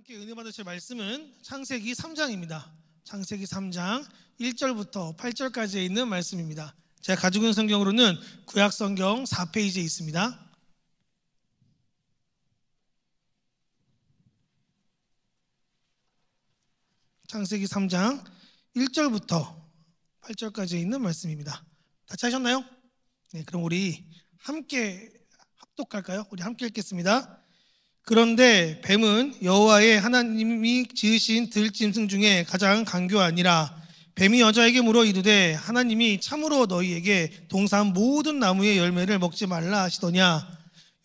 함께 은혜 받으실 말씀은 창세기 3장입니다. 창세기 3장 1절부터 8절까지에 있는 말씀입니다. 제가 가지고 있는 성경으로는 구약성경 4페이지에 있습니다. 창세기 3장 1절부터 8절까지에 있는 말씀입니다. 다 찾으셨나요? 네, 그럼 우리 함께 합독할까요? 우리 함께 읽겠습니다. 그런데 뱀은 여호와의 하나님이 지으신 들짐승 중에 가장 간교하니라. 뱀이 여자에게 물어 이르되 하나님이 참으로 너희에게 동산 모든 나무의 열매를 먹지 말라 하시더냐.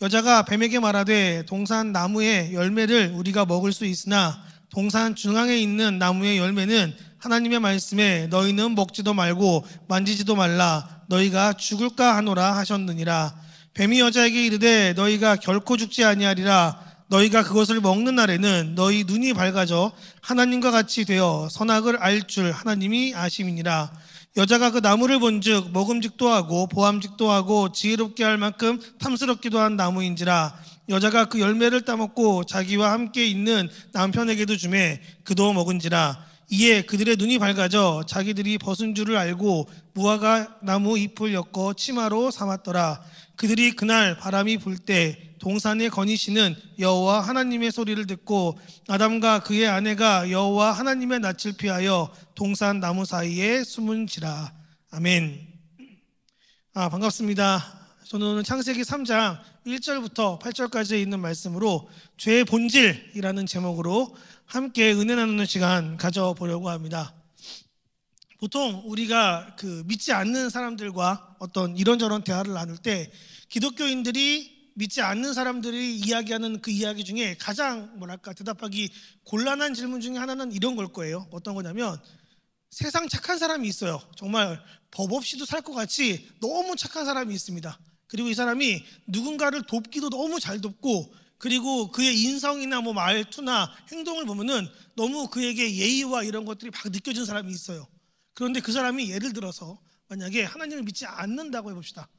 여자가 뱀에게 말하되 동산 나무의 열매를 우리가 먹을 수 있으나 동산 중앙에 있는 나무의 열매는 하나님의 말씀에 너희는 먹지도 말고 만지지도 말라 너희가 죽을까 하노라 하셨느니라. 뱀이 여자에게 이르되 너희가 결코 죽지 아니하리라. 너희가 그것을 먹는 날에는 너희 눈이 밝아져 하나님과 같이 되어 선악을 알 줄 하나님이 아심이니라. 여자가 그 나무를 본즉 먹음직도 하고 보암직도 하고 지혜롭게 할 만큼 탐스럽기도 한 나무인지라. 여자가 그 열매를 따먹고 자기와 함께 있는 남편에게도 주매 그도 먹은지라. 이에 그들의 눈이 밝아져 자기들이 벗은 줄을 알고 무화과 나무 잎을 엮어 치마로 삼았더라. 그들이 그날 바람이 불 때 동산에 거니시는 여호와 하나님의 소리를 듣고 아담과 그의 아내가 여호와 하나님의 낯을 피하여 동산 나무 사이에 숨은지라. 아멘. 반갑습니다. 저는 오늘 창세기 3장 1절부터 8절까지 있는 말씀으로 죄의 본질이라는 제목으로 함께 은혜 나누는 시간 가져보려고 합니다. 보통 우리가 믿지 않는 사람들과 어떤 이런저런 대화를 나눌 때 기독교인들이 믿지 않는 사람들이 이야기하는 그 이야기 중에 가장 대답하기 곤란한 질문 중에 하나는 이런 걸 거예요. 어떤 거냐면 세상 착한 사람이 있어요. 정말 법 없이도 살 것 같이 너무 착한 사람이 있습니다. 그리고 이 사람이 누군가를 돕기도 너무 잘 돕고 그리고 그의 인성이나 말투나 행동을 보면은 너무 그에게 예의와 이런 것들이 막 느껴지는 사람이 있어요. 그런데 그 사람이 예를 들어서 만약에 하나님을 믿지 않는다고 해봅시다.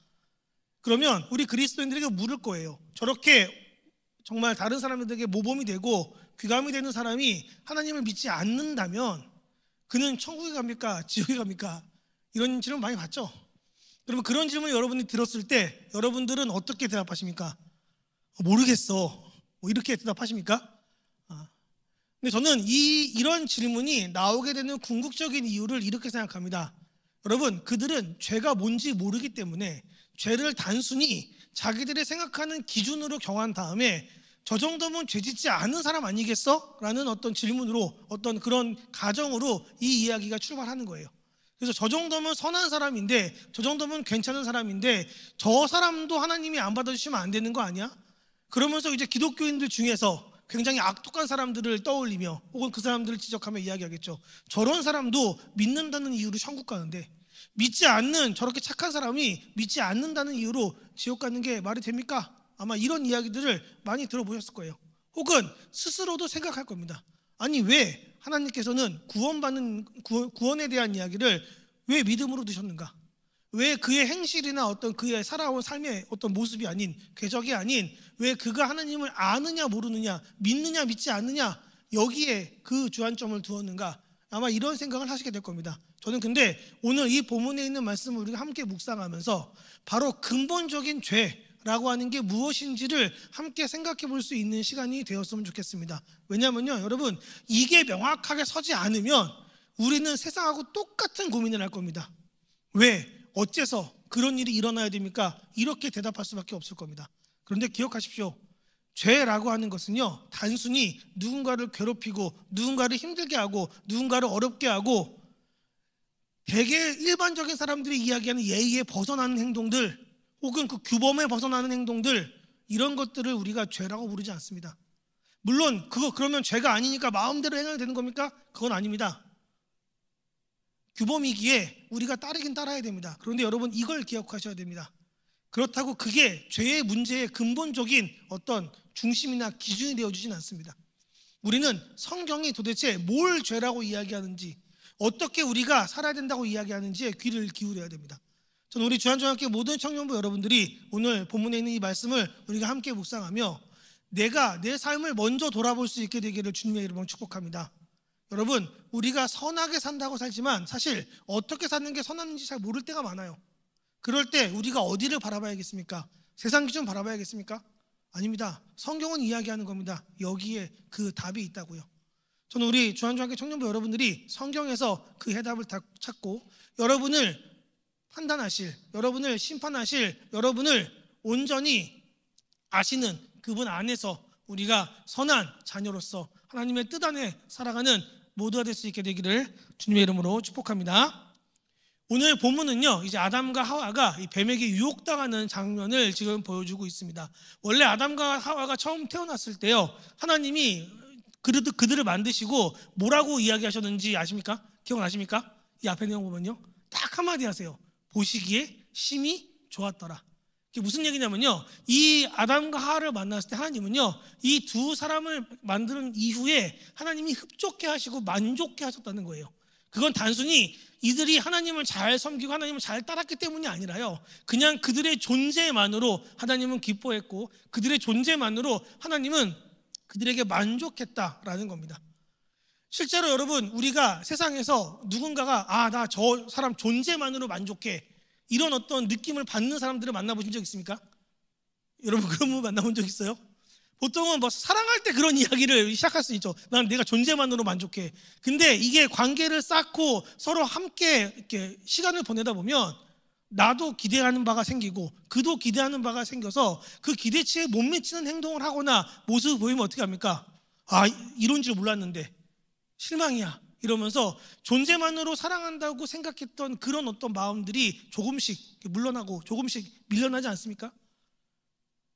그러면 우리 그리스도인들에게 물을 거예요. 저렇게 정말 다른 사람들에게 모범이 되고 귀감이 되는 사람이 하나님을 믿지 않는다면 그는 천국에 갑니까? 지옥에 갑니까? 이런 질문 많이 받죠? 그러면 그런 질문을 여러분이 들었을 때 여러분들은 어떻게 대답하십니까? 모르겠어. 이렇게 대답하십니까? 근데 저는 이런 질문이 나오게 되는 궁극적인 이유를 이렇게 생각합니다. 여러분, 그들은 죄가 뭔지 모르기 때문에 죄를 단순히 자기들이 생각하는 기준으로 정한 다음에 저 정도면 죄 짓지 않은 사람 아니겠어? 라는 어떤 질문으로 어떤 그런 가정으로 이 이야기가 출발하는 거예요. 그래서 저 정도면 선한 사람인데 저 정도면 괜찮은 사람인데 저 사람도 하나님이 안 받아주시면 안 되는 거 아니야? 그러면서 이제 기독교인들 중에서 굉장히 악독한 사람들을 떠올리며 혹은 그 사람들을 지적하며 이야기하겠죠. 저런 사람도 믿는다는 이유로 천국 가는데 믿지 않는 저렇게 착한 사람이 믿지 않는다는 이유로 지옥 가는 게 말이 됩니까? 아마 이런 이야기들을 많이 들어보셨을 거예요. 혹은 스스로도 생각할 겁니다. 아니 왜 하나님께서는 구원에 대한 이야기를 왜 믿음으로 두셨는가? 왜 그의 행실이나 어떤 그의 살아온 삶의 어떤 모습이 아닌 궤적이 아닌 왜 그가 하나님을 아느냐 모르느냐 믿느냐 믿지 않느냐 여기에 그 주안점을 두었는가? 아마 이런 생각을 하시게 될 겁니다. 저는 근데 오늘 이 본문에 있는 말씀을 우리가 함께 묵상하면서 바로 근본적인 죄라고 하는 게 무엇인지를 함께 생각해 볼 수 있는 시간이 되었으면 좋겠습니다. 왜냐하면요 여러분 이게 명확하게 서지 않으면 우리는 세상하고 똑같은 고민을 할 겁니다. 왜? 어째서 그런 일이 일어나야 됩니까? 이렇게 대답할 수밖에 없을 겁니다. 그런데 기억하십시오. 죄라고 하는 것은요 단순히 누군가를 괴롭히고 누군가를 힘들게 하고 누군가를 어렵게 하고 되게 일반적인 사람들이 이야기하는 예의에 벗어나는 행동들 혹은 그 규범에 벗어나는 행동들 이런 것들을 우리가 죄라고 부르지 않습니다. 물론 그러면 죄가 아니니까 마음대로 행해야 되는 겁니까? 그건 아닙니다. 규범이기에 우리가 따르긴 따라야 됩니다. 그런데 여러분 이걸 기억하셔야 됩니다. 그렇다고 그게 죄의 문제의 근본적인 어떤 중심이나 기준이 되어주진 않습니다. 우리는 성경이 도대체 뭘 죄라고 이야기하는지 어떻게 우리가 살아야 된다고 이야기하는지에 귀를 기울여야 됩니다. 저는 우리 주한중학교 모든 청년부 여러분들이 오늘 본문에 있는 이 말씀을 우리가 함께 묵상하며 내가 내 삶을 먼저 돌아볼 수 있게 되기를 주님의 이름으로 축복합니다. 여러분, 우리가 선하게 산다고 살지만 사실 어떻게 사는 게 선한지 잘 모를 때가 많아요. 그럴 때 우리가 어디를 바라봐야겠습니까? 세상 기준 바라봐야겠습니까? 아닙니다. 성경은 이야기하는 겁니다. 여기에 그 답이 있다고요. 저는 우리 주한중학교 청년부 여러분들이 성경에서 그 해답을 다 찾고 여러분을 판단하실, 여러분을 심판하실, 여러분을 온전히 아시는 그분 안에서 우리가 선한 자녀로서 하나님의 뜻 안에 살아가는 모두가 될 수 있게 되기를 주님의 이름으로 축복합니다. 오늘 본문은요, 이제 아담과 하와가 이 뱀에게 유혹당하는 장면을 지금 보여주고 있습니다. 원래 아담과 하와가 처음 태어났을 때요, 하나님이 그들을 만드시고 뭐라고 이야기하셨는지 아십니까? 기억나십니까? 이 앞에 내용 보면요, 딱 한마디 하세요. 보시기에 심히 좋았더라. 이게 무슨 얘기냐면요, 이 아담과 하와를 만났을 때 하나님은요, 이 두 사람을 만드는 이후에 하나님이 흡족해 하시고 만족해 하셨다는 거예요. 그건 단순히 이들이 하나님을 잘 섬기고 하나님을 잘 따랐기 때문이 아니라요, 그냥 그들의 존재만으로 하나님은 기뻐했고 그들의 존재만으로 하나님은 그들에게 만족했다라는 겁니다. 실제로 여러분, 우리가 세상에서 누군가가 나 저 사람 존재만으로 만족해, 이런 어떤 느낌을 받는 사람들을 만나보신 적 있습니까? 여러분, 그런 분 만나본 적 있어요? 보통은 뭐 사랑할 때 그런 이야기를 시작할 수 있죠. 난 내가 존재만으로 만족해. 근데 이게 관계를 쌓고 서로 함께 이렇게 시간을 보내다 보면 나도 기대하는 바가 생기고 그도 기대하는 바가 생겨서 그 기대치에 못 미치는 행동을 하거나 모습을 보이면 어떻게 합니까? 이런 줄 몰랐는데 실망이야 이러면서 존재만으로 사랑한다고 생각했던 그런 어떤 마음들이 조금씩 물러나고 조금씩 밀려나지 않습니까?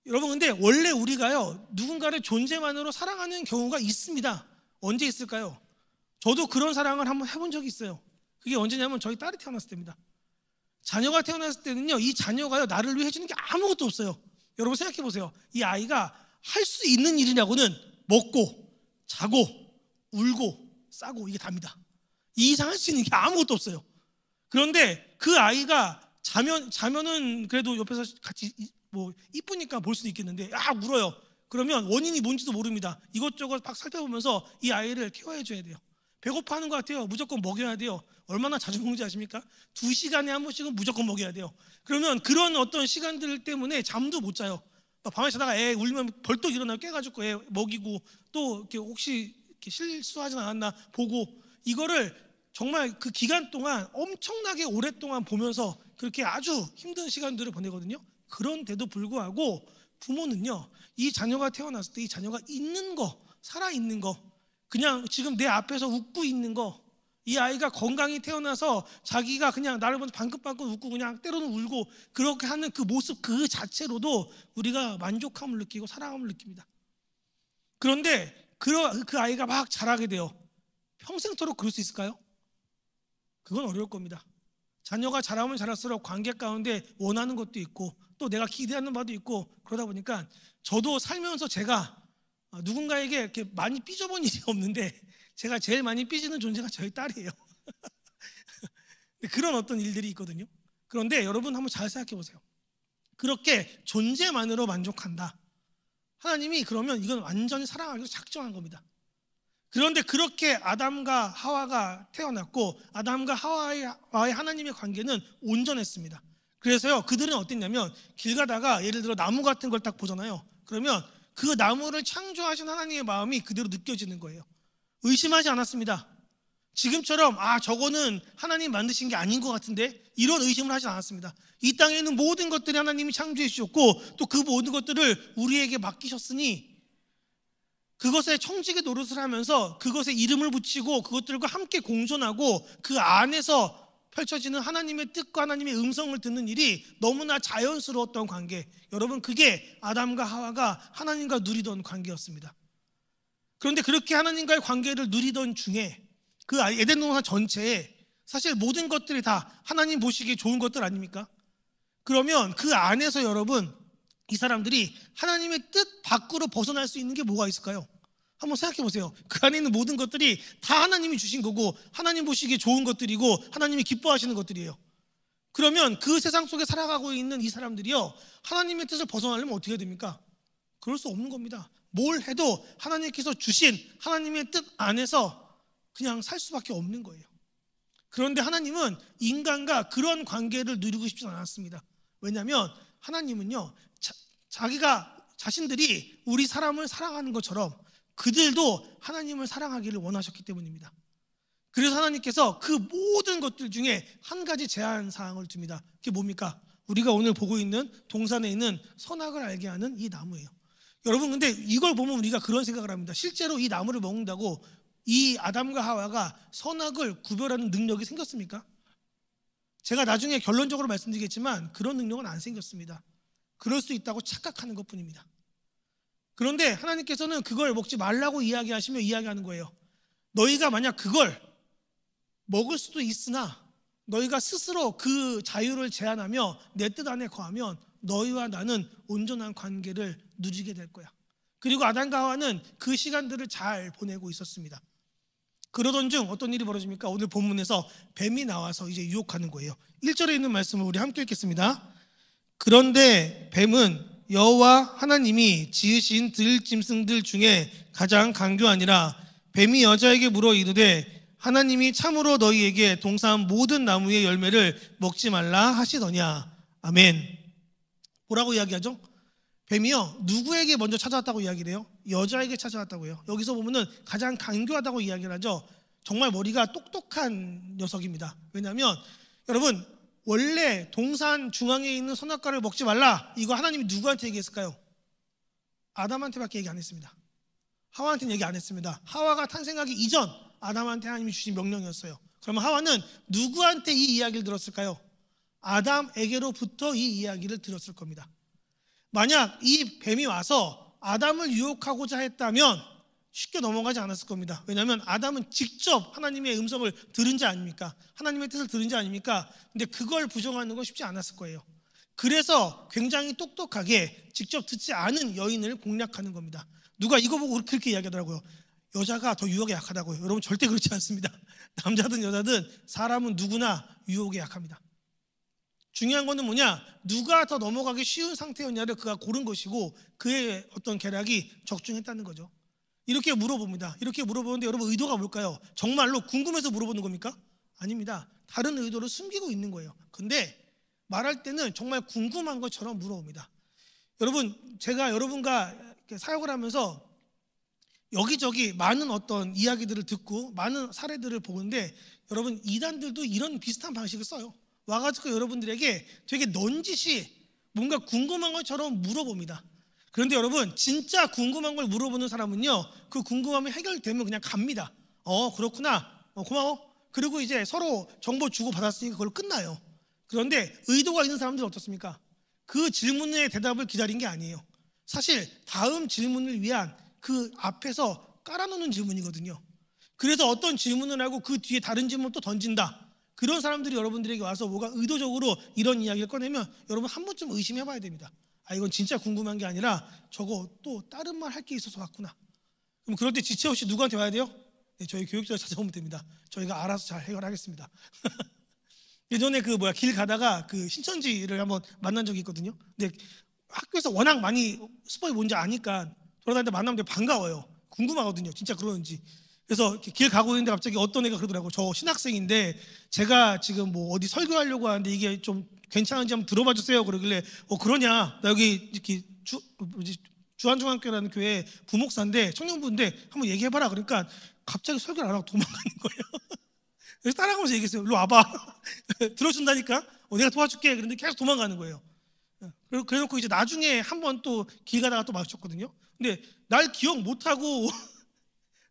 여러분, 근데 원래 우리가요, 누군가를 존재만으로 사랑하는 경우가 있습니다. 언제 있을까요? 저도 그런 사랑을 한번 해본 적이 있어요. 그게 언제냐면 저희 딸이 태어났을 때입니다. 자녀가 태어났을 때는요, 이 자녀가요, 나를 위해 해주는 게 아무것도 없어요. 여러분 생각해 보세요. 이 아이가 할 수 있는 일이냐고는 먹고 자고 울고 싸고 이게 답니다. 이 이상 할 수 있는 게 아무것도 없어요. 그런데 그 아이가 자면은 그래도 옆에서 같이 뭐 이쁘니까 볼 수도 있겠는데 울어요. 그러면 원인이 뭔지도 모릅니다. 이것저것 막 살펴보면서 이 아이를 케어해 줘야 돼요. 배고파하는 것 같아요. 무조건 먹여야 돼요. 얼마나 자주 먹는지 아십니까? 2시간에 한 번씩은 무조건 먹여야 돼요. 그러면 그런 어떤 시간들 때문에 잠도 못 자요. 밤에 자다가 애 울면 벌떡 일어나 깨가지고 애 먹이고 또 이렇게 혹시 이렇게 실수하진 않았나 보고, 이거를 정말 그 기간 동안 엄청나게 오랫동안 보면서 그렇게 아주 힘든 시간들을 보내거든요. 그런데도 불구하고 부모는요, 이 자녀가 태어났을 때 이 자녀가 있는 거, 살아있는 거, 그냥 지금 내 앞에서 웃고 있는 거, 이 아이가 건강히 태어나서 자기가 그냥 나를 보면서 방긋방긋 웃고 그냥 때로는 울고 그렇게 하는 그 모습 그 자체로도 우리가 만족함을 느끼고 사랑함을 느낍니다. 그런데 그 아이가 막 자라게 돼요. 평생토록 그럴 수 있을까요? 그건 어려울 겁니다. 자녀가 자라면 자랄수록 관계 가운데 원하는 것도 있고 또 내가 기대하는 바도 있고, 그러다 보니까 저도 살면서 제가 누군가에게 이렇게 많이 삐져본 일이 없는데 제가 제일 많이 삐지는 존재가 저희 딸이에요. 그런 어떤 일들이 있거든요. 그런데 여러분 한번 잘 생각해 보세요. 그렇게 존재만으로 만족한다. 하나님이 그러면 이건 완전히 사랑하기 위해서 작정한 겁니다. 그런데 그렇게 아담과 하와가 태어났고 아담과 하와의 하나님의 관계는 온전했습니다. 그래서요, 그들은 어땠냐면 길 가다가 예를 들어 나무 같은 걸 딱 보잖아요. 그러면 그 나무를 창조하신 하나님의 마음이 그대로 느껴지는 거예요. 의심하지 않았습니다. 지금처럼 저거는 하나님 만드신 게 아닌 것 같은데 이런 의심을 하지 않았습니다. 이 땅에 있는 모든 것들이 하나님이 창조해 주셨고 또 그 모든 것들을 우리에게 맡기셨으니 그것에 청지기 노릇을 하면서 그것에 이름을 붙이고 그것들과 함께 공존하고 그 안에서 펼쳐지는 하나님의 뜻과 하나님의 음성을 듣는 일이 너무나 자연스러웠던 관계, 여러분, 그게 아담과 하와가 하나님과 누리던 관계였습니다. 그런데 그렇게 하나님과의 관계를 누리던 중에 그 에덴 동산 전체에 사실 모든 것들이 다 하나님 보시기에 좋은 것들 아닙니까? 그러면 그 안에서 여러분, 이 사람들이 하나님의 뜻 밖으로 벗어날 수 있는 게 뭐가 있을까요? 한번 생각해 보세요. 그 안에 있는 모든 것들이 다 하나님이 주신 거고 하나님 보시기에 좋은 것들이고 하나님이 기뻐하시는 것들이에요. 그러면 그 세상 속에 살아가고 있는 이 사람들이요, 하나님의 뜻을 벗어나려면 어떻게 해야 됩니까? 그럴 수 없는 겁니다. 뭘 해도 하나님께서 주신 하나님의 뜻 안에서 그냥 살 수밖에 없는 거예요. 그런데 하나님은 인간과 그런 관계를 누리고 싶지 않았습니다. 왜냐하면 하나님은요, 자신들이 우리 사람을 사랑하는 것처럼 그들도 하나님을 사랑하기를 원하셨기 때문입니다. 그래서 하나님께서 그 모든 것들 중에 한 가지 제한 사항을 둡니다. 그게 뭡니까? 우리가 오늘 보고 있는 동산에 있는 선악을 알게 하는 이 나무예요. 여러분, 근데 이걸 보면 우리가 그런 생각을 합니다. 실제로 이 나무를 먹는다고 이 아담과 하와가 선악을 구별하는 능력이 생겼습니까? 제가 나중에 결론적으로 말씀드리겠지만 그런 능력은 안 생겼습니다. 그럴 수 있다고 착각하는 것뿐입니다. 그런데 하나님께서는 그걸 먹지 말라고 이야기하시며 이야기하는 거예요. 너희가 만약 그걸 먹을 수도 있으나 너희가 스스로 그 자유를 제한하며 내 뜻 안에 거하면 너희와 나는 온전한 관계를 누리게 될 거야. 그리고 아담과 하와는 그 시간들을 잘 보내고 있었습니다. 그러던 중 어떤 일이 벌어집니까? 오늘 본문에서 뱀이 나와서 이제 유혹하는 거예요. 1절에 있는 말씀을 우리 함께 읽겠습니다. 그런데 뱀은 여호와 하나님이 지으신 들짐승들 중에 가장 강교하니라. 뱀이 여자에게 물어 이르되 하나님이 참으로 너희에게 동산 모든 나무의 열매를 먹지 말라 하시더냐. 아멘. 뭐라고 이야기하죠? 뱀이요, 누구에게 먼저 찾아왔다고 이야기를 해요? 여자에게 찾아왔다고요. 여기서 보면은 가장 강교하다고 이야기를 하죠. 정말 머리가 똑똑한 녀석입니다. 왜냐하면 여러분, 원래 동산 중앙에 있는 선악과를 먹지 말라, 이거 하나님이 누구한테 얘기했을까요? 아담한테밖에 얘기 안 했습니다. 하와한테는 얘기 안 했습니다. 하와가 탄생하기 이전 아담한테 하나님이 주신 명령이었어요. 그러면 하와는 누구한테 이 이야기를 들었을까요? 아담에게로부터 이 이야기를 들었을 겁니다. 만약 이 뱀이 와서 아담을 유혹하고자 했다면 쉽게 넘어가지 않았을 겁니다. 왜냐하면 아담은 직접 하나님의 음성을 들은 자 아닙니까? 하나님의 뜻을 들은 자 아닙니까? 근데 그걸 부정하는 건 쉽지 않았을 거예요. 그래서 굉장히 똑똑하게 직접 듣지 않은 여인을 공략하는 겁니다. 누가 이거 보고 그렇게 이야기하더라고요. 여자가 더 유혹에 약하다고요. 여러분, 절대 그렇지 않습니다. 남자든 여자든 사람은 누구나 유혹에 약합니다. 중요한 거는 뭐냐? 누가 더 넘어가기 쉬운 상태였냐를 그가 고른 것이고 그의 어떤 계략이 적중했다는 거죠. 이렇게 물어봅니다. 이렇게 물어보는데 여러분, 의도가 뭘까요? 정말로 궁금해서 물어보는 겁니까? 아닙니다. 다른 의도를 숨기고 있는 거예요. 근데 말할 때는 정말 궁금한 것처럼 물어봅니다. 여러분, 제가 여러분과 사역을 하면서 여기저기 많은 어떤 이야기들을 듣고 많은 사례들을 보는데 여러분, 이단들도 이런 비슷한 방식을 써요. 와가지고 여러분들에게 되게 넌지시 뭔가 궁금한 것처럼 물어봅니다. 그런데 여러분, 진짜 궁금한 걸 물어보는 사람은요, 그 궁금함이 해결되면 그냥 갑니다. 그렇구나, 고마워. 그리고 이제 서로 정보 주고 받았으니까 그걸로 끝나요. 그런데 의도가 있는 사람들은 어떻습니까? 그 질문의 대답을 기다린 게 아니에요. 사실 다음 질문을 위한 그 앞에서 깔아놓는 질문이거든요. 그래서 어떤 질문을 하고 그 뒤에 다른 질문을 또 던진다. 그런 사람들이 여러분들에게 와서 뭐가 의도적으로 이런 이야기를 꺼내면 여러분 한 번쯤 의심해 봐야 됩니다. 이건 진짜 궁금한 게 아니라 저거 또 다른 말 할 게 있어서 왔구나. 그럼 그럴 때 지체 없이 누구한테 와야 돼요? 네, 저희 교육자를 찾아오면 됩니다. 저희가 알아서 잘 해결하겠습니다. 예전에 길 가다가 그 신천지를 한번 만난 적이 있거든요. 근데 학교에서 워낙 많이 스포이 뭔지 아니까 돌아다니는데 만나면 반가워요. 궁금하거든요. 진짜 그러는지. 그래서 길 가고 있는데 갑자기 어떤 애가 그러더라고요. 저 신학생인데 제가 지금 뭐 어디 설교하려고 하는데 이게 좀 괜찮은지 한번 들어봐 주세요. 그러길래 그러냐, 나 여기 이렇게 주한중앙교회라는 교회 부목사인데 청년부인데 한번 얘기해봐라. 그러니까 갑자기 설교를 안 하고 도망가는 거예요. 그래서 따라가면서 얘기했어요. 일로 와봐. 들어준다니까. 내가 도와줄게. 그런데 계속 도망가는 거예요. 그래놓고 이제 나중에 한 번 또 길 가다가 또 마주쳤거든요. 근데 날 기억 못하고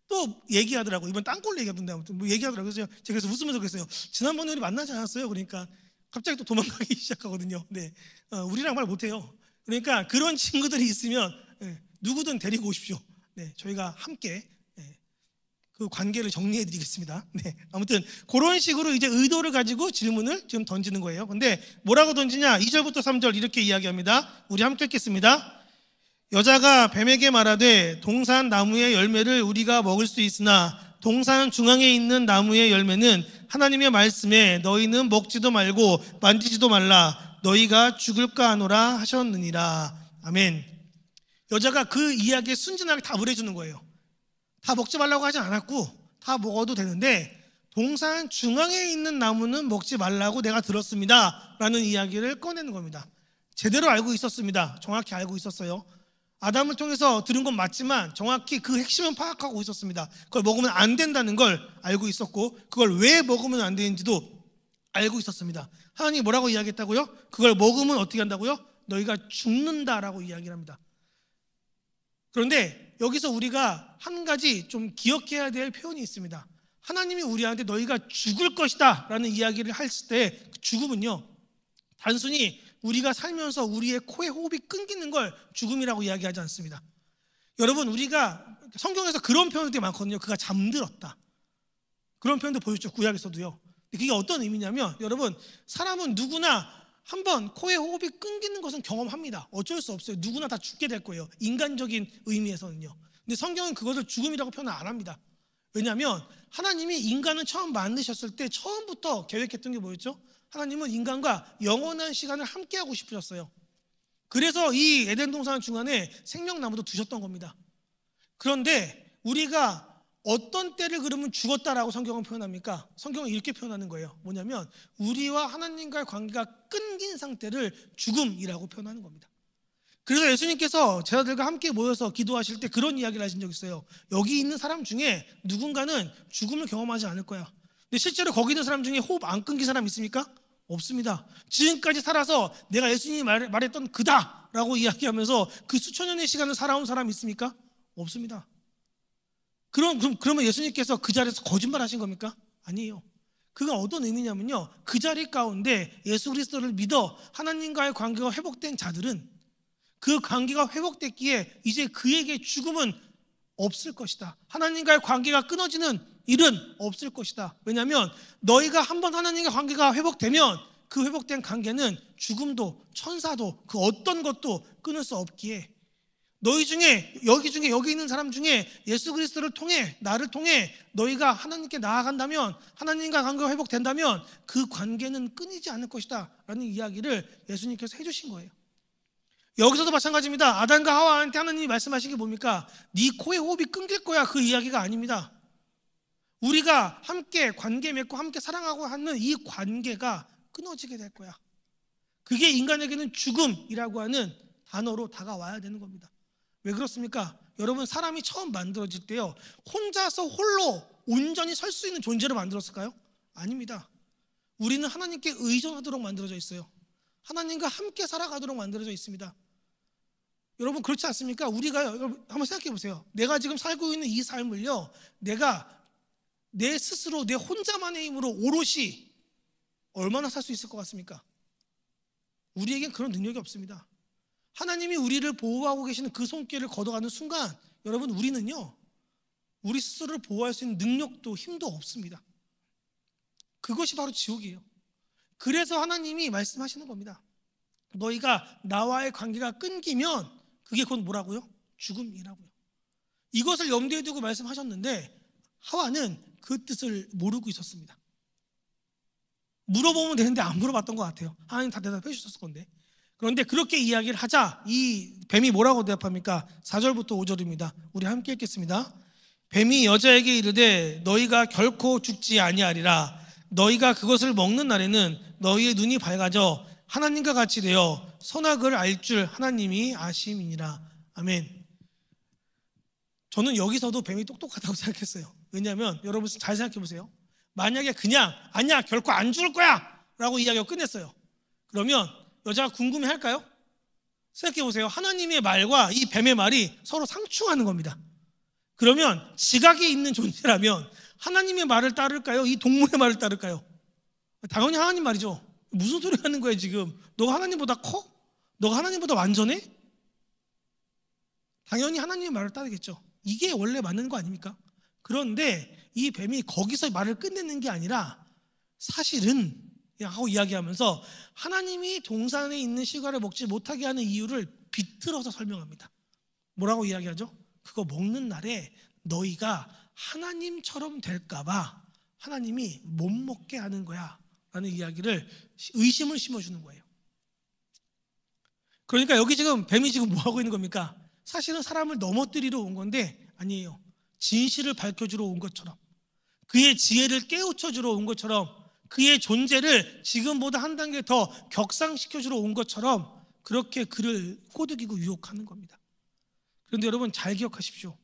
또 얘기하더라고. 이번 땅굴 얘기하던데 아무튼 뭐 얘기하더라고요. 제가 그래서 웃으면서 그랬어요. 지난번에 우리 만나지 않았어요? 그러니까 갑자기 또 도망가기 시작하거든요. 네, 우리랑 말 못해요. 그러니까 그런 친구들이 있으면 누구든 데리고 오십시오. 네, 저희가 함께 그 관계를 정리해드리겠습니다. 네, 아무튼 그런 식으로 이제 의도를 가지고 질문을 지금 던지는 거예요. 근데 뭐라고 던지냐? 2절부터 3절 이렇게 이야기합니다. 우리 함께 읽겠습니다. 여자가 뱀에게 말하되 동산 나무의 열매를 우리가 먹을 수 있으나 동산 중앙에 있는 나무의 열매는 하나님의 말씀에 너희는 먹지도 말고 만지지도 말라 너희가 죽을까 하노라 하셨느니라. 아멘. 여자가 그 이야기에 순진하게 답을 해주는 거예요. 다 먹지 말라고 하진 않았고 다 먹어도 되는데 동산 중앙에 있는 나무는 먹지 말라고 내가 들었습니다 라는 이야기를 꺼내는 겁니다. 제대로 알고 있었습니다. 정확히 알고 있었어요. 아담을 통해서 들은 건 맞지만 정확히 그 핵심은 파악하고 있었습니다. 그걸 먹으면 안 된다는 걸 알고 있었고 그걸 왜 먹으면 안 되는지도 알고 있었습니다. 하나님이 뭐라고 이야기했다고요? 그걸 먹으면 어떻게 한다고요? 너희가 죽는다라고 이야기를 합니다. 그런데 여기서 우리가 한 가지 좀 기억해야 될 표현이 있습니다. 하나님이 우리한테 너희가 죽을 것이다 라는 이야기를 했을 때 죽음은요, 단순히 우리가 살면서 우리의 코에 호흡이 끊기는 걸 죽음이라고 이야기하지 않습니다. 여러분, 우리가 성경에서 그런 표현들이 많거든요. 그가 잠들었다, 그런 표현도 보였죠. 구약에서도요. 그게 어떤 의미냐면, 여러분, 사람은 누구나 한번 코에 호흡이 끊기는 것은 경험합니다. 어쩔 수 없어요. 누구나 다 죽게 될 거예요. 인간적인 의미에서는요. 근데 성경은 그것을 죽음이라고 표현 안 합니다. 왜냐하면 하나님이 인간을 처음 만드셨을 때 처음부터 계획했던 게 뭐였죠? 하나님은 인간과 영원한 시간을 함께하고 싶으셨어요. 그래서 이 에덴 동산 중간에 생명나무도 두셨던 겁니다. 그런데 우리가 어떤 때를 그러면 죽었다라고 성경은 표현합니까? 성경은 이렇게 표현하는 거예요. 뭐냐면 우리와 하나님과의 관계가 끊긴 상태를 죽음이라고 표현하는 겁니다. 그래서 예수님께서 제자들과 함께 모여서 기도하실 때 그런 이야기를 하신 적 있어요. 여기 있는 사람 중에 누군가는 죽음을 경험하지 않을 거야. 근데 실제로 거기 있는 사람 중에 호흡 안 끊긴 사람 있습니까? 없습니다. 지금까지 살아서 내가 예수님이 말했던 그다라고 이야기하면서 그 수천 년의 시간을 살아온 사람 있습니까? 없습니다. 그러면 예수님께서 그 자리에서 거짓말 하신 겁니까? 아니에요. 그건 어떤 의미냐면요, 그 자리 가운데 예수 그리스도를 믿어 하나님과의 관계가 회복된 자들은 그 관계가 회복됐기에 이제 그에게 죽음은 없을 것이다. 하나님과의 관계가 끊어지는 일은 없을 것이다. 왜냐하면 너희가 한번 하나님과 관계가 회복되면 그 회복된 관계는 죽음도 천사도 그 어떤 것도 끊을 수 없기에 너희 중에 여기 있는 사람 중에 예수 그리스도를 통해 나를 통해 너희가 하나님께 나아간다면, 하나님과 관계가 회복된다면 그 관계는 끊이지 않을 것이다 라는 이야기를 예수님께서 해주신 거예요. 여기서도 마찬가지입니다. 아담과 하와한테 하나님이 말씀하신 게 뭡니까? 네 코에 호흡이 끊길 거야, 그 이야기가 아닙니다. 우리가 함께 관계 맺고 함께 사랑하고 하는 이 관계가 끊어지게 될 거야. 그게 인간에게는 죽음이라고 하는 단어로 다가와야 되는 겁니다. 왜 그렇습니까? 여러분, 사람이 처음 만들어질 때요, 혼자서 홀로 온전히 설 수 있는 존재로 만들었을까요? 아닙니다. 우리는 하나님께 의존하도록 만들어져 있어요. 하나님과 함께 살아가도록 만들어져 있습니다. 여러분, 그렇지 않습니까? 우리가, 여러분 한번 생각해 보세요. 내가 지금 살고 있는 이 삶을요, 내가 내 스스로 내 혼자만의 힘으로 오롯이 얼마나 살 수 있을 것 같습니까? 우리에겐 그런 능력이 없습니다. 하나님이 우리를 보호하고 계시는 그 손길을 걷어가는 순간, 여러분, 우리는요, 우리 스스로를 보호할 수 있는 능력도 힘도 없습니다. 그것이 바로 지옥이에요. 그래서 하나님이 말씀하시는 겁니다. 너희가 나와의 관계가 끊기면 그게 곧 뭐라고요? 죽음이라고요. 이것을 염두에 두고 말씀하셨는데 하와는 그 뜻을 모르고 있었습니다. 물어보면 되는데 안 물어봤던 것 같아요. 하나님 다 대답해 주셨을 건데. 그런데 그렇게 이야기를 하자 이 뱀이 뭐라고 대답합니까? 4절부터 5절입니다. 우리 함께 읽겠습니다. 뱀이 여자에게 이르되 너희가 결코 죽지 아니하리라. 너희가 그것을 먹는 날에는 너희의 눈이 밝아져 하나님과 같이 되어 선악을 알 줄 하나님이 아심이니라. 아멘. 저는 여기서도 뱀이 똑똑하다고 생각했어요. 왜냐하면 여러분 잘 생각해 보세요. 만약에 그냥 아니야 결코 안 죽을 거야 라고 이야기하고 끝냈어요. 그러면 여자가 궁금해할까요? 생각해 보세요. 하나님의 말과 이 뱀의 말이 서로 상충하는 겁니다. 그러면 지각이 있는 존재라면 하나님의 말을 따를까요? 이 동물의 말을 따를까요? 당연히 하나님 말이죠. 무슨 소리 하는 거야 지금? 너가 하나님보다 커? 너가 하나님보다 완전해? 당연히 하나님의 말을 따르겠죠. 이게 원래 맞는 거 아닙니까? 그런데 이 뱀이 거기서 말을 끝내는 게 아니라 사실은 하고 이야기하면서 하나님이 동산에 있는 실과를 먹지 못하게 하는 이유를 비틀어서 설명합니다. 뭐라고 이야기하죠? 그거 먹는 날에 너희가 하나님처럼 될까봐 하나님이 못 먹게 하는 거야 라는 이야기를, 의심을 심어주는 거예요. 그러니까 여기 지금 뱀이 지금 뭐 하고 있는 겁니까? 사실은 사람을 넘어뜨리러 온 건데 아니에요. 진실을 밝혀주러 온 것처럼, 그의 지혜를 깨우쳐주러 온 것처럼, 그의 존재를 지금보다 한 단계 더 격상시켜주러 온 것처럼 그렇게 그를 꼬드기고 유혹하는 겁니다. 그런데 여러분 잘 기억하십시오.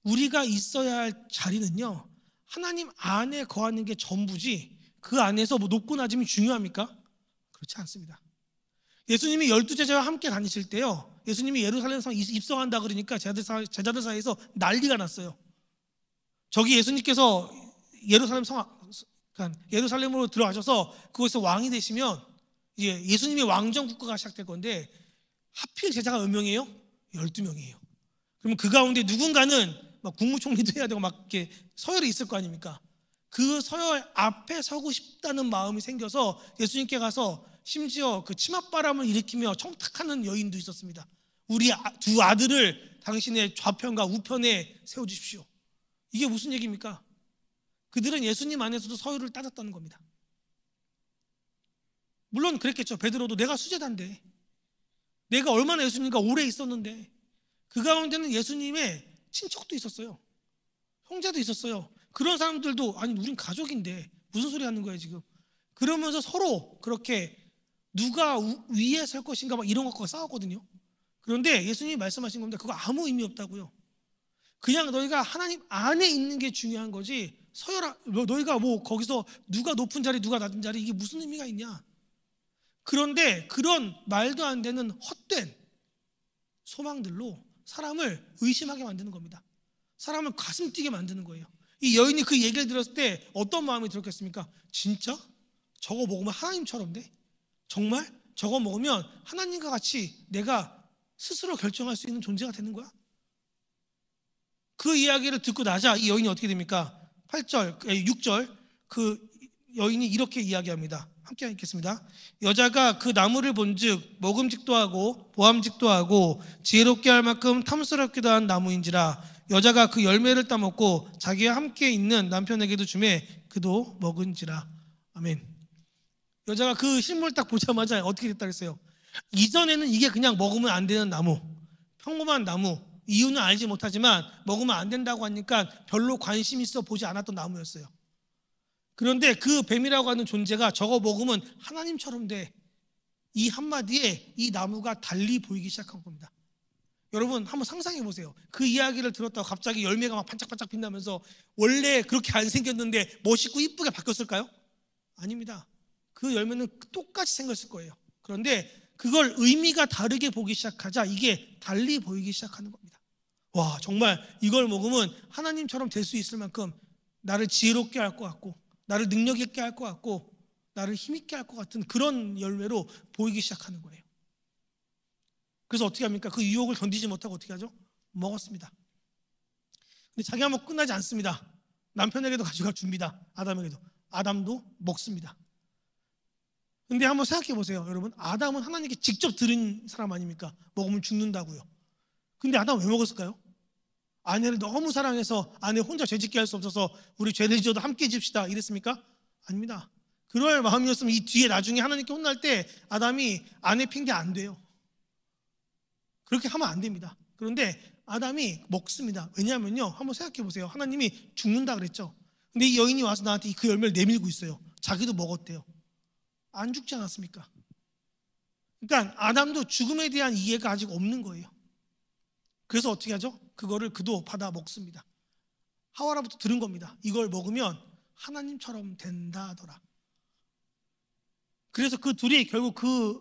우리가 있어야 할 자리는요, 하나님 안에 거하는 게 전부지 그 안에서 뭐 높고 낮음이 중요합니까? 그렇지 않습니다. 예수님이 12제자와 함께 다니실 때요, 예수님이 예루살렘 성 입성한다 그러니까 제자들 사이에서 난리가 났어요. 저기 예수님께서 예루살렘으로 들어가셔서 그곳에서 왕이 되시면 이제 예수님의 왕정 국가가 시작될 건데 하필 제자가 몇 명이에요? 12명이에요. 그러면 그 가운데 누군가는 막 국무총리도 해야 되고 막 이렇게 서열이 있을 거 아닙니까? 그 서열 앞에 서고 싶다는 마음이 생겨서 예수님께 가서 심지어 그 치맛바람을 일으키며 청탁하는 여인도 있었습니다. 우리 두 아들을 당신의 좌편과 우편에 세워주십시오. 이게 무슨 얘기입니까? 그들은 예수님 안에서도 서열을 따졌다는 겁니다. 물론 그랬겠죠. 베드로도 내가 수제자인데, 내가 얼마나 예수님과 오래 있었는데. 그 가운데는 예수님의 친척도 있었어요. 형제도 있었어요. 그런 사람들도 아니 우린 가족인데 무슨 소리 하는 거예요 지금. 그러면서 서로 그렇게 누가 위에 설 것인가 막 이런 것과 싸웠거든요. 그런데 예수님이 말씀하신 겁니다. 그거 아무 의미 없다고요. 그냥 너희가 하나님 안에 있는 게 중요한 거지 너희가 뭐 거기서 누가 높은 자리 누가 낮은 자리 이게 무슨 의미가 있냐. 그런데 그런 말도 안 되는 헛된 소망들로 사람을 의심하게 만드는 겁니다. 사람을 가슴 뛰게 만드는 거예요. 이 여인이 그 얘기를 들었을 때 어떤 마음이 들었겠습니까? 진짜? 저거 먹으면 하나님처럼 돼? 정말? 저거 먹으면 하나님과 같이 내가 스스로 결정할 수 있는 존재가 되는 거야? 그 이야기를 듣고 나자 이 여인이 어떻게 됩니까? 6절 그 여인이 이렇게 이야기합니다. 함께 읽겠습니다. 여자가 그 나무를 본즉 먹음직도 하고 보암직도 하고 지혜롭게 할 만큼 탐스럽기도 한 나무인지라. 여자가 그 열매를 따먹고 자기와 함께 있는 남편에게도 주매 그도 먹은지라. 아멘. 여자가 그 식물을 딱 보자마자 어떻게 됐다 그랬어요? 이전에는 이게 그냥 먹으면 안 되는 나무, 평범한 나무, 이유는 알지 못하지만 먹으면 안 된다고 하니까 별로 관심 있어 보지 않았던 나무였어요. 그런데 그 뱀이라고 하는 존재가 저거 먹으면 하나님처럼 돼, 이 한마디에 이 나무가 달리 보이기 시작한 겁니다. 여러분 한번 상상해 보세요. 그 이야기를 들었다고 갑자기 열매가 막 반짝반짝 빛나면서 원래 그렇게 안 생겼는데 멋있고 이쁘게 바뀌었을까요? 아닙니다. 그 열매는 똑같이 생겼을 거예요. 그런데 그걸 의미가 다르게 보기 시작하자 이게 달리 보이기 시작하는 겁니다. 와, 정말 이걸 먹으면 하나님처럼 될 수 있을 만큼 나를 지혜롭게 할 것 같고, 나를 능력 있게 할 것 같고, 나를 힘있게 할 것 같은 그런 열매로 보이기 시작하는 거예요. 그래서 어떻게 합니까? 그 유혹을 견디지 못하고 어떻게 하죠? 먹었습니다. 근데 자기가 먹고 끝나지 않습니다. 남편에게도 가져가 줍니다. 아담도 먹습니다. 근데 한번 생각해 보세요. 여러분, 아담은 하나님께 직접 들은 사람 아닙니까? 먹으면 죽는다고요. 근데 아담은 왜 먹었을까요? 아내를 너무 사랑해서 아내 혼자 죄짓게 할 수 없어서 우리 죄를 지어도 함께 집시다 이랬습니까? 아닙니다. 그럴 마음이었으면 이 뒤에 나중에 하나님께 혼날 때 아담이 아내 핑계 안 돼요. 그렇게 하면 안 됩니다. 그런데 아담이 먹습니다. 왜냐하면요, 한번 생각해 보세요. 하나님이 죽는다 그랬죠. 근데 이 여인이 와서 나한테 그 열매를 내밀고 있어요. 자기도 먹었대요. 안 죽지 않았습니까? 그러니까 아담도 죽음에 대한 이해가 아직 없는 거예요. 그래서 어떻게 하죠? 그거를 그도 받아 먹습니다. 하와로부터 들은 겁니다. 이걸 먹으면 하나님처럼 된다더라. 그래서 그 둘이 결국 그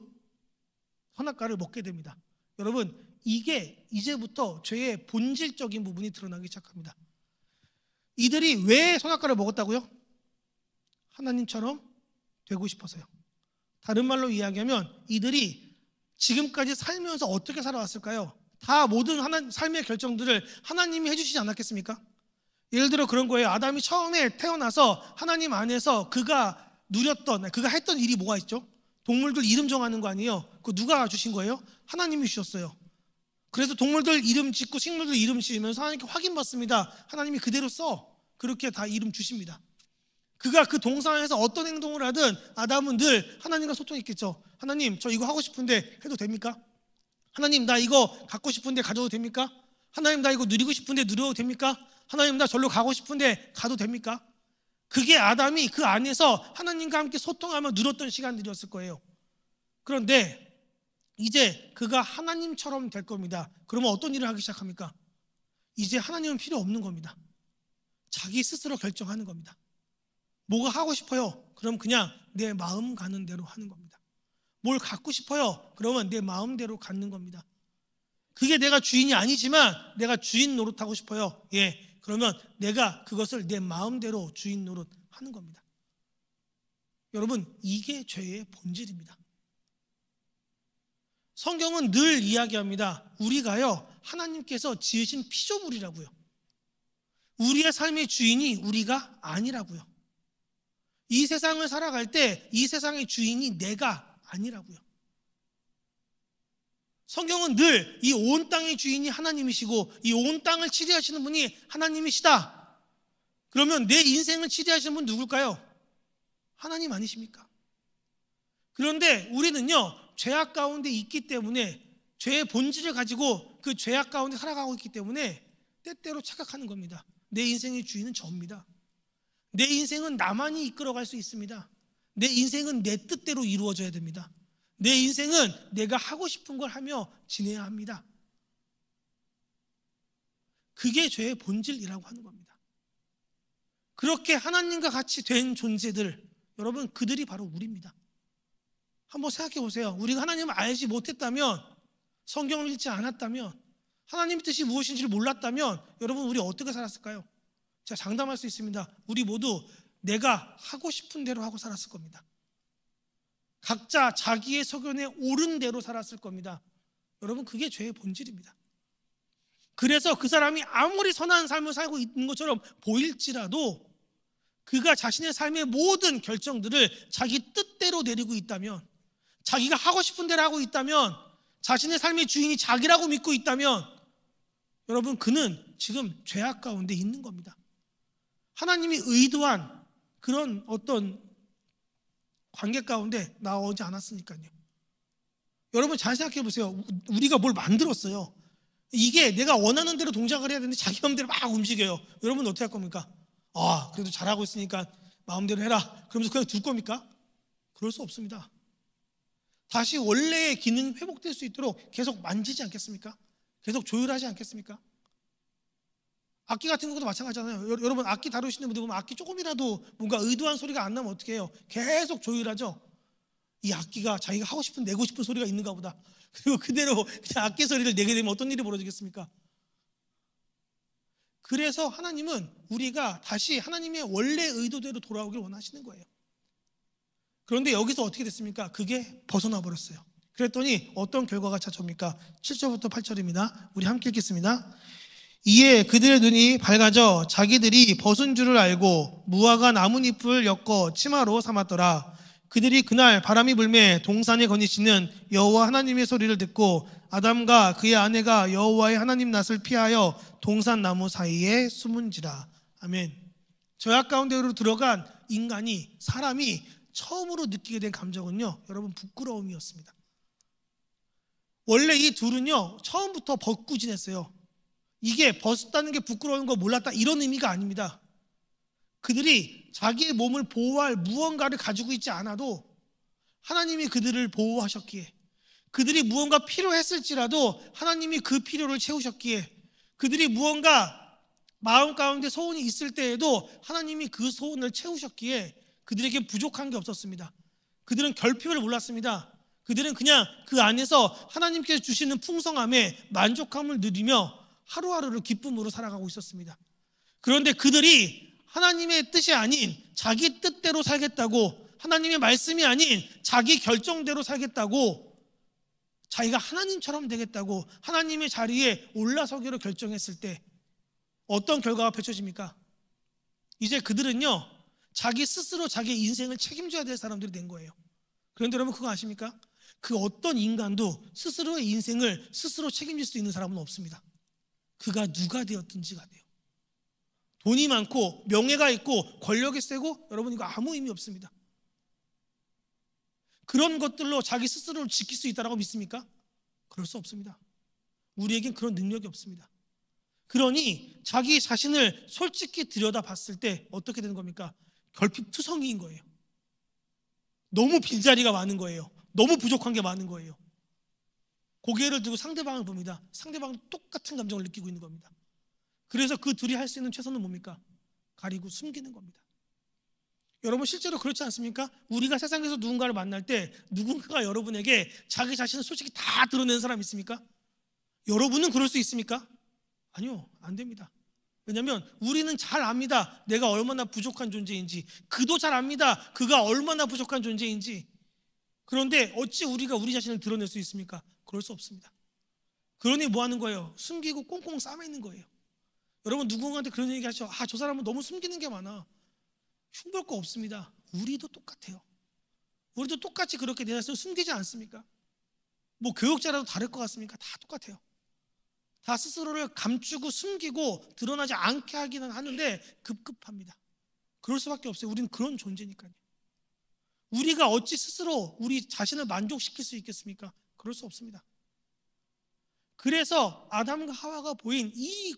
선악과를 먹게 됩니다. 여러분, 이게 이제부터 죄의 본질적인 부분이 드러나기 시작합니다. 이들이 왜 선악과를 먹었다고요? 하나님처럼 되고 싶어서요. 다른 말로 이야기하면 이들이 지금까지 살면서 어떻게 살아왔을까요? 다 모든 삶의 결정들을 하나님이 해주시지 않았겠습니까? 예를 들어 그런 거예요. 아담이 처음에 태어나서 하나님 안에서 그가 했던 일이 뭐가 있죠? 동물들 이름 정하는 거 아니에요? 그거 누가 주신 거예요? 하나님이 주셨어요. 그래서 동물들 이름 짓고 식물들 이름 지으면서 하나님께 확인받습니다. 하나님이 그대로 그렇게 다 이름 주십니다. 그가 그 동산에서 어떤 행동을 하든 아담은 늘 하나님과 소통했겠죠. 하나님, 저 이거 하고 싶은데 해도 됩니까? 하나님 나 이거 갖고 싶은데 가져도 됩니까? 하나님 나 이거 누리고 싶은데 누려도 됩니까? 하나님 나 절로 가고 싶은데 가도 됩니까? 그게 아담이 그 안에서 하나님과 함께 소통하며 누렸던 시간들이었을 거예요. 그런데 이제 그가 하나님처럼 될 겁니다. 그러면 어떤 일을 하기 시작합니까? 이제 하나님은 필요 없는 겁니다. 자기 스스로 결정하는 겁니다. 뭐가 하고 싶어요? 그럼 그냥 내 마음 가는 대로 하는 겁니다. 뭘 갖고 싶어요? 그러면 내 마음대로 갖는 겁니다. 그게 내가 주인이 아니지만 내가 주인 노릇하고 싶어요. 예, 그러면 내가 그것을 내 마음대로 주인 노릇 하는 겁니다. 여러분, 이게 죄의 본질입니다. 성경은 늘 이야기합니다. 우리가요, 하나님께서 지으신 피조물이라고요. 우리의 삶의 주인이 우리가 아니라고요. 이 세상을 살아갈 때 이 세상의 주인이 내가 아니라고요. 성경은 늘 이 온 땅의 주인이 하나님이시고 이 온 땅을 치리하시는 분이 하나님이시다. 그러면 내 인생을 치리하시는 분 누굴까요? 하나님 아니십니까? 그런데 우리는요, 죄악 가운데 있기 때문에, 죄의 본질을 가지고 그 죄악 가운데 살아가고 있기 때문에 때때로 착각하는 겁니다. 내 인생의 주인은 저입니다. 내 인생은 나만이 이끌어갈 수 있습니다. 내 인생은 내 뜻대로 이루어져야 됩니다. 내 인생은 내가 하고 싶은 걸 하며 지내야 합니다. 그게 죄의 본질이라고 하는 겁니다. 그렇게 하나님과 같이 된 존재들, 여러분, 그들이 바로 우리입니다. 한번 생각해 보세요. 우리가 하나님을 알지 못했다면, 성경을 읽지 않았다면, 하나님의 뜻이 무엇인지를 몰랐다면 여러분, 우리 어떻게 살았을까요? 제가 장담할 수 있습니다. 우리 모두 내가 하고 싶은 대로 하고 살았을 겁니다. 각자 자기의 소견에 옳은 대로 살았을 겁니다. 여러분, 그게 죄의 본질입니다. 그래서 그 사람이 아무리 선한 삶을 살고 있는 것처럼 보일지라도 그가 자신의 삶의 모든 결정들을 자기 뜻대로 내리고 있다면, 자기가 하고 싶은 대로 하고 있다면, 자신의 삶의 주인이 자기라고 믿고 있다면 여러분, 그는 지금 죄악 가운데 있는 겁니다. 하나님이 의도한 그런 어떤 관계 가운데 나오지 않았으니까요. 여러분, 잘 생각해 보세요. 우리가 뭘 만들었어요. 이게 내가 원하는 대로 동작을 해야 되는데 자기 마음대로 막 움직여요. 여러분 어떻게 할 겁니까? 아, 그래도 잘하고 있으니까 마음대로 해라, 그러면서 그냥 둘 겁니까? 그럴 수 없습니다. 다시 원래의 기능이 회복될 수 있도록 계속 만지지 않겠습니까? 계속 조율하지 않겠습니까? 악기 같은 것도 마찬가지잖아요. 여러분, 악기 다루시는 분들 보면 악기 조금이라도 뭔가 의도한 소리가 안 나면 어떻게 해요? 계속 조율하죠. 이 악기가 자기가 하고 싶은, 내고 싶은 소리가 있는가 보다. 그리고 그대로 그냥 악기 소리를 내게 되면 어떤 일이 벌어지겠습니까? 그래서 하나님은 우리가 다시 하나님의 원래 의도대로 돌아오길 원하시는 거예요. 그런데 여기서 어떻게 됐습니까? 그게 벗어나 버렸어요. 그랬더니 어떤 결과가 찾아옵니까? 7절부터 8절입니다. 우리 함께 읽겠습니다. 이에 그들의 눈이 밝아져 자기들이 벗은 줄을 알고 무화과 나뭇잎을 엮어 치마로 삼았더라. 그들이 그날 바람이 불매 동산에 거니시는 여호와 하나님의 소리를 듣고 아담과 그의 아내가 여호와의 하나님 낯을 피하여 동산 나무 사이에 숨은지라. 아멘. 죄악 가운데로 들어간 인간이, 사람이 처음으로 느끼게 된 감정은요, 여러분, 부끄러움이었습니다. 원래 이 둘은요, 처음부터 벗고 지냈어요. 이게 벗었다는 게 부끄러운 거 몰랐다, 이런 의미가 아닙니다. 그들이 자기의 몸을 보호할 무언가를 가지고 있지 않아도 하나님이 그들을 보호하셨기에, 그들이 무언가 필요했을지라도 하나님이 그 필요를 채우셨기에, 그들이 무언가 마음 가운데 소원이 있을 때에도 하나님이 그 소원을 채우셨기에 그들에게 부족한 게 없었습니다. 그들은 결핍을 몰랐습니다. 그들은 그냥 그 안에서 하나님께서 주시는 풍성함에 만족함을 누리며 하루하루를 기쁨으로 살아가고 있었습니다. 그런데 그들이 하나님의 뜻이 아닌 자기 뜻대로 살겠다고, 하나님의 말씀이 아닌 자기 결정대로 살겠다고, 자기가 하나님처럼 되겠다고 하나님의 자리에 올라서기로 결정했을 때 어떤 결과가 펼쳐집니까? 이제 그들은요, 자기 스스로 자기 인생을 책임져야 될 사람들이 된 거예요. 그런데 여러분, 그거 아십니까? 그 어떤 인간도 스스로의 인생을 스스로 책임질 수 있는 사람은 없습니다. 그가 누가 되었든지 간에요. 돈이 많고 명예가 있고 권력이 세고, 여러분, 이거 아무 의미 없습니다. 그런 것들로 자기 스스로를 지킬 수 있다고 믿습니까? 그럴 수 없습니다. 우리에겐 그런 능력이 없습니다. 그러니 자기 자신을 솔직히 들여다봤을 때 어떻게 되는 겁니까? 결핍투성이인 거예요. 너무 빈자리가 많은 거예요. 너무 부족한 게 많은 거예요. 고개를 들고 상대방을 봅니다. 상대방은 똑같은 감정을 느끼고 있는 겁니다. 그래서 그 둘이 할 수 있는 최선은 뭡니까? 가리고 숨기는 겁니다. 여러분 실제로 그렇지 않습니까? 우리가 세상에서 누군가를 만날 때 누군가가 여러분에게 자기 자신을 솔직히 다 드러내는 사람 있습니까? 여러분은 그럴 수 있습니까? 아니요, 안 됩니다. 왜냐하면 우리는 잘 압니다. 내가 얼마나 부족한 존재인지. 그도 잘 압니다. 그가 얼마나 부족한 존재인지. 그런데 어찌 우리가 우리 자신을 드러낼 수 있습니까? 그럴 수 없습니다. 그러니 뭐 하는 거예요? 숨기고 꽁꽁 싸매는 거예요. 여러분 누군가한테 그런 얘기 하시죠. 저 사람은 너무 숨기는 게 많아. 흉볼 거 없습니다. 우리도 똑같아요. 우리도 똑같이 그렇게 내 자신을 숨기지 않습니까? 뭐 교육자라도 다를 것 같습니까? 다 똑같아요. 다 스스로를 감추고 숨기고 드러나지 않게 하기는 하는데 급급합니다. 그럴 수밖에 없어요. 우리는 그런 존재니까요. 우리가 어찌 스스로 우리 자신을 만족시킬 수 있겠습니까? 그럴 수 없습니다. 그래서 아담과 하와가 보인 이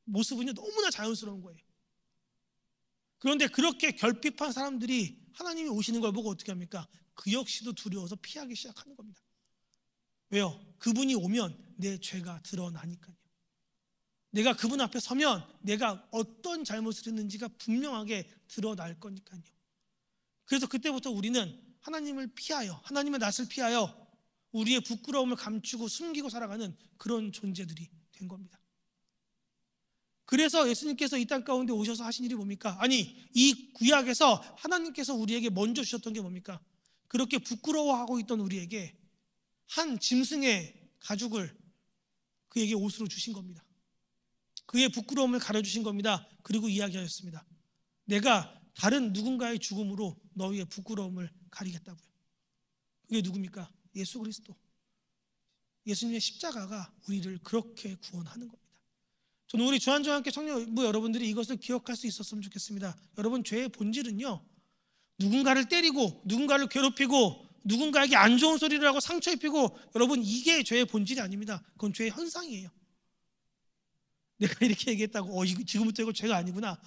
모습은요 너무나 자연스러운 거예요. 그런데 그렇게 결핍한 사람들이 하나님이 오시는 걸 보고 어떻게 합니까? 그 역시도 두려워서 피하기 시작하는 겁니다. 왜요? 그분이 오면 내 죄가 드러나니까요. 내가 그분 앞에 서면 내가 어떤 잘못을 했는지가 분명하게 드러날 거니까요. 그래서 그때부터 우리는 하나님을 피하여, 하나님의 낯을 피하여 우리의 부끄러움을 감추고 숨기고 살아가는 그런 존재들이 된 겁니다. 그래서 예수님께서 이 땅 가운데 오셔서 하신 일이 뭡니까? 아니, 이 구약에서 하나님께서 우리에게 먼저 주셨던 게 뭡니까? 그렇게 부끄러워하고 있던 우리에게 한 짐승의 가죽을 그에게 옷으로 주신 겁니다. 그의 부끄러움을 가려주신 겁니다. 그리고 이야기하셨습니다. 내가 다른 누군가의 죽음으로 너희의 부끄러움을 가리겠다고요. 그게 누굽니까? 예수 그리스도. 예수님의 십자가가 우리를 그렇게 구원하는 겁니다. 저는 우리 주한종합교회 청년부 여러분들이 이것을 기억할 수 있었으면 좋겠습니다. 여러분, 죄의 본질은요, 누군가를 때리고 누군가를 괴롭히고 누군가에게 안 좋은 소리를 하고 상처 입히고, 여러분 이게 죄의 본질이 아닙니다. 그건 죄의 현상이에요. 내가 이렇게 얘기했다고 지금부터 이거 죄가 아니구나,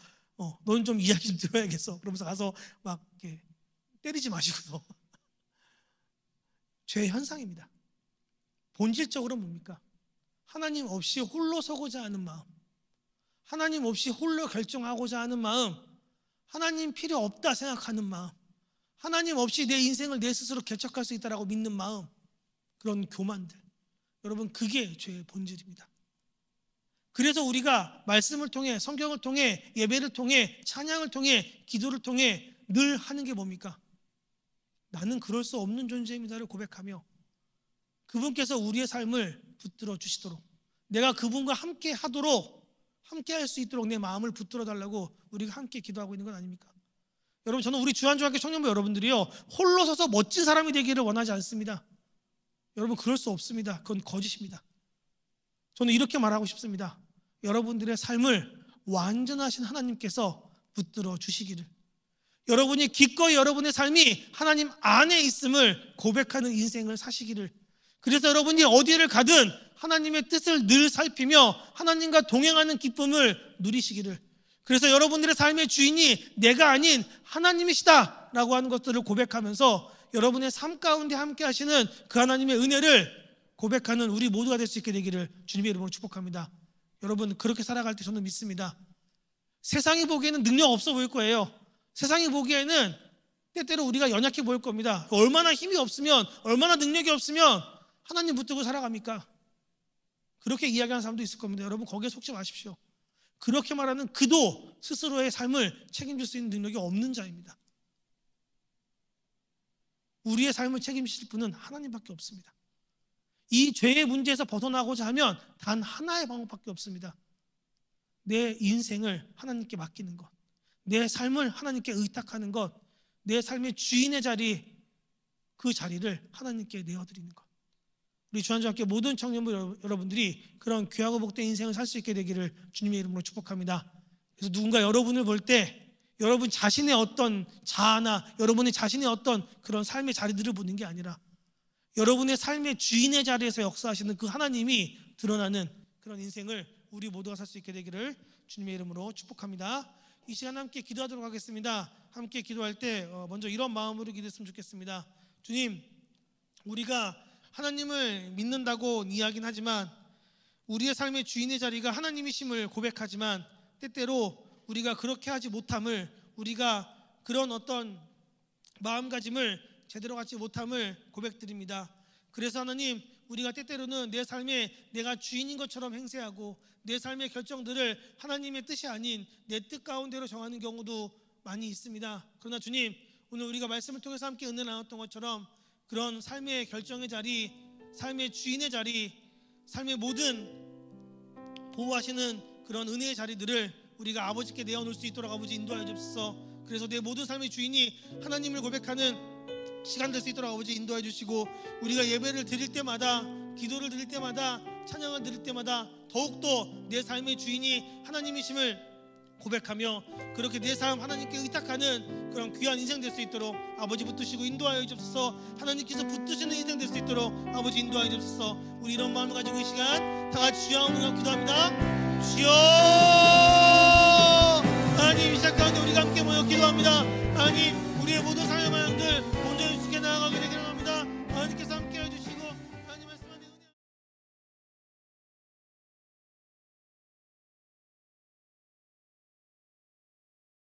너는 좀 이야기 좀 들어야겠어 그러면서 가서 막 이렇게 때리지 마시고요. 죄의 현상입니다. 본질적으로 뭡니까? 하나님 없이 홀로 서고자 하는 마음, 하나님 없이 홀로 결정하고자 하는 마음, 하나님 필요 없다 생각하는 마음, 하나님 없이 내 인생을 내 스스로 개척할 수 있다라고 믿는 마음, 그런 교만들, 여러분 그게 죄의 본질입니다. 그래서 우리가 말씀을 통해, 성경을 통해, 예배를 통해, 찬양을 통해, 기도를 통해 늘 하는 게 뭡니까? 나는 그럴 수 없는 존재입니다를 고백하며 그분께서 우리의 삶을 붙들어 주시도록, 내가 그분과 함께 하도록, 함께 할 수 있도록 내 마음을 붙들어 달라고 우리가 함께 기도하고 있는 건 아닙니까? 여러분, 저는 우리 주한중학교 청년부 여러분들이요, 홀로 서서 멋진 사람이 되기를 원하지 않습니다. 여러분, 그럴 수 없습니다. 그건 거짓입니다. 저는 이렇게 말하고 싶습니다. 여러분들의 삶을 완전하신 하나님께서 붙들어 주시기를, 여러분이 기꺼이 여러분의 삶이 하나님 안에 있음을 고백하는 인생을 사시기를, 그래서 여러분이 어디를 가든 하나님의 뜻을 늘 살피며 하나님과 동행하는 기쁨을 누리시기를, 그래서 여러분들의 삶의 주인이 내가 아닌 하나님이시다 라고 하는 것들을 고백하면서 여러분의 삶 가운데 함께 하시는 그 하나님의 은혜를 고백하는 우리 모두가 될 수 있게 되기를 주님의 이름으로 축복합니다. 여러분, 그렇게 살아갈 때 저는 믿습니다. 세상이 보기에는 능력 없어 보일 거예요. 세상이 보기에는 때때로 우리가 연약해 보일 겁니다. 얼마나 힘이 없으면, 얼마나 능력이 없으면 하나님 붙들고 살아갑니까? 그렇게 이야기하는 사람도 있을 겁니다. 여러분, 거기에 속지 마십시오. 그렇게 말하는 그도 스스로의 삶을 책임질 수 있는 능력이 없는 자입니다. 우리의 삶을 책임지실 분은 하나님밖에 없습니다. 이 죄의 문제에서 벗어나고자 하면 단 하나의 방법밖에 없습니다. 내 인생을 하나님께 맡기는 것, 내 삶을 하나님께 의탁하는 것, 내 삶의 주인의 자리, 그 자리를 하나님께 내어드리는 것. 우리 주한중학교 모든 청년부 여러분들이 그런 귀하고 복된 인생을 살 수 있게 되기를 주님의 이름으로 축복합니다. 그래서 누군가 여러분을 볼 때 여러분 자신의 어떤 자아나 여러분의 자신의 어떤 그런 삶의 자리들을 보는 게 아니라 여러분의 삶의 주인의 자리에서 역사하시는 그 하나님이 드러나는 그런 인생을 우리 모두가 살 수 있게 되기를 주님의 이름으로 축복합니다. 이 시간 함께 기도하도록 하겠습니다. 함께 기도할 때 먼저 이런 마음으로 기도했으면 좋겠습니다. 주님, 우리가 하나님을 믿는다고 이야기는 하지만 우리의 삶의 주인의 자리가 하나님이심을 고백하지만 때때로 우리가 그렇게 하지 못함을, 우리가 그런 어떤 마음가짐을 제대로 갖지 못함을 고백드립니다. 그래서 하나님, 우리가 때때로는 내 삶에 내가 주인인 것처럼 행세하고 내 삶의 결정들을 하나님의 뜻이 아닌 내 뜻 가운데로 정하는 경우도 많이 있습니다. 그러나 주님, 오늘 우리가 말씀을 통해서 함께 은혜 나눴던 것처럼 그런 삶의 결정의 자리, 삶의 주인의 자리, 삶의 모든 보호하시는 그런 은혜의 자리들을 우리가 아버지께 내어놓을 수 있도록 아버지 인도하여 주옵소서. 그래서 내 모든 삶의 주인이 하나님을 고백하는 시간 될 수 있도록 아버지 인도해 주시고, 우리가 예배를 드릴 때마다, 기도를 드릴 때마다, 찬양을 드릴 때마다 더욱더 내 삶의 주인이 하나님이심을 고백하며 그렇게 내 삶 하나님께 의탁하는 그런 귀한 인생 될 수 있도록 아버지 붙드시고 인도하여 주옵소서. 하나님께서 붙드시는 인생 될 수 있도록 아버지 인도하여 주옵소서. 우리 이런 마음을 가지고 이 시간 다 같이 주여 하며 기도합니다. 주여, 하나님, 이 시간 가운데 우리가 함께 모여 기도합니다. 하나님, 우리의 모든 삶의 방향들 온전히 주께 나아가게 되기를 합니다. 하나님께서 함께